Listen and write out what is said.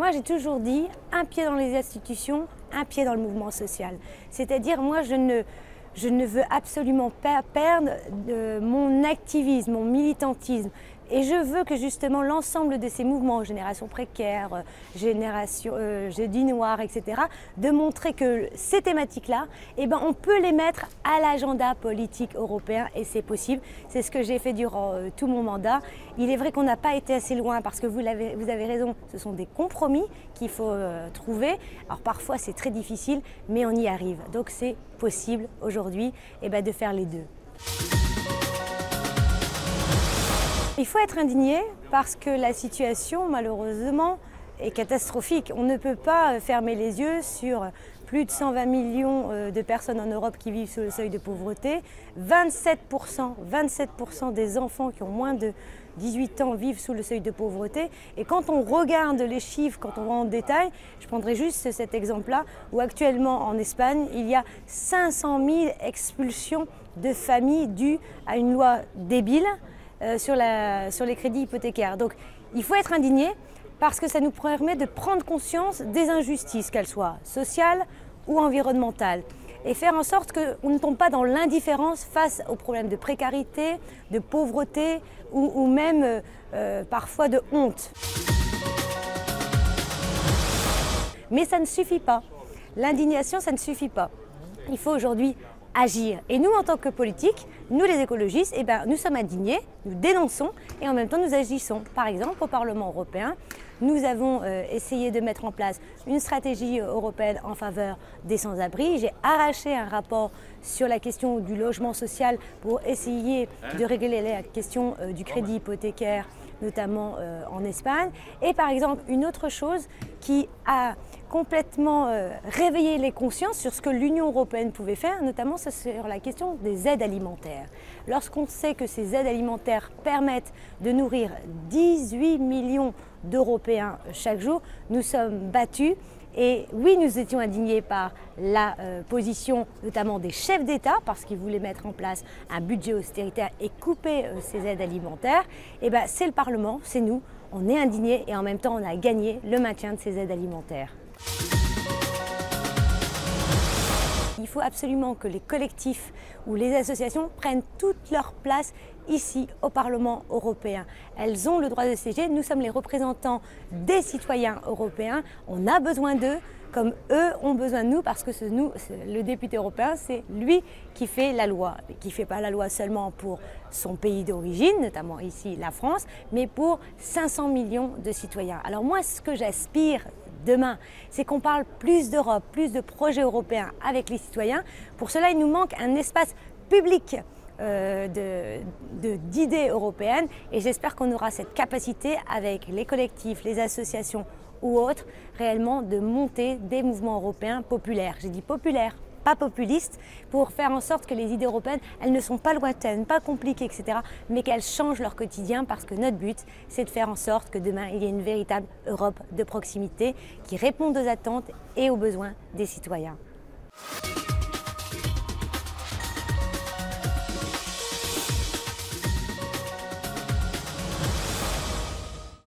Moi, j'ai toujours dit un pied dans les institutions, un pied dans le mouvement social. C'est-à-dire, moi, je ne veux absolument pas perdre mon activisme, mon militantisme. Et je veux que justement l'ensemble de ces mouvements, Génération Précaire, Génération Jeudi Noir, etc., de montrer que ces thématiques-là, on peut les mettre à l'agenda politique européen et c'est possible. C'est ce que j'ai fait durant tout mon mandat. Il est vrai qu'on n'a pas été assez loin parce que vous avez raison, ce sont des compromis qu'il faut trouver. Alors parfois c'est très difficile, mais on y arrive. Donc c'est possible aujourd'hui de faire les deux. Il faut être indigné parce que la situation, malheureusement, est catastrophique. On ne peut pas fermer les yeux sur plus de 120 millions de personnes en Europe qui vivent sous le seuil de pauvreté. 27% des enfants qui ont moins de 18 ans vivent sous le seuil de pauvreté. Et quand on regarde les chiffres, quand on va en détail, je prendrai juste cet exemple-là, où actuellement en Espagne, il y a 500 000 expulsions de familles dues à une loi débile, sur les crédits hypothécaires. Donc il faut être indigné parce que ça nous permet de prendre conscience des injustices, qu'elles soient sociales ou environnementales, et faire en sorte qu'on ne tombe pas dans l'indifférence face aux problèmes de précarité, de pauvreté ou même parfois de honte. Mais ça ne suffit pas. L'indignation, ça ne suffit pas. Il faut aujourd'hui agir. Et nous, en tant que politiques, nous les écologistes, nous sommes indignés, nous dénonçons et en même temps nous agissons. Par exemple, au Parlement européen, nous avons essayé de mettre en place une stratégie européenne en faveur des sans-abri. J'ai arraché un rapport sur la question du logement social pour essayer de régler la question du crédit hypothécaire, notamment en Espagne. Et par exemple, une autre chose qui a complètement réveillé les consciences sur ce que l'Union européenne pouvait faire, notamment sur la question des aides alimentaires. Lorsqu'on sait que ces aides alimentaires permettent de nourrir 18 millions d'Européens chaque jour, nous sommes battus. Et oui, nous étions indignés par la position notamment des chefs d'État parce qu'ils voulaient mettre en place un budget austéritaire et couper ces aides alimentaires. C'est le Parlement, c'est nous, on est indignés et en même temps on a gagné le maintien de ces aides alimentaires. Il faut absolument que les collectifs ou les associations prennent toute leur place ici au Parlement européen. Elles ont le droit de siéger, nous sommes les représentants des citoyens européens, on a besoin d'eux comme eux ont besoin de nous parce que le député européen, c'est lui qui fait la loi, qui ne fait pas la loi seulement pour son pays d'origine, notamment ici la France, mais pour 500 millions de citoyens. Alors moi, ce que j'aspire demain, c'est qu'on parle plus d'Europe, plus de projets européens avec les citoyens. Pour cela, il nous manque un espace public d'idées européennes et j'espère qu'on aura cette capacité avec les collectifs, les associations ou autres, réellement de monter des mouvements européens populaires. J'ai dit populaires, pas populistes, pour faire en sorte que les idées européennes, elles ne sont pas lointaines, pas compliquées, etc., mais qu'elles changent leur quotidien parce que notre but, c'est de faire en sorte que demain, il y ait une véritable Europe de proximité qui réponde aux attentes et aux besoins des citoyens.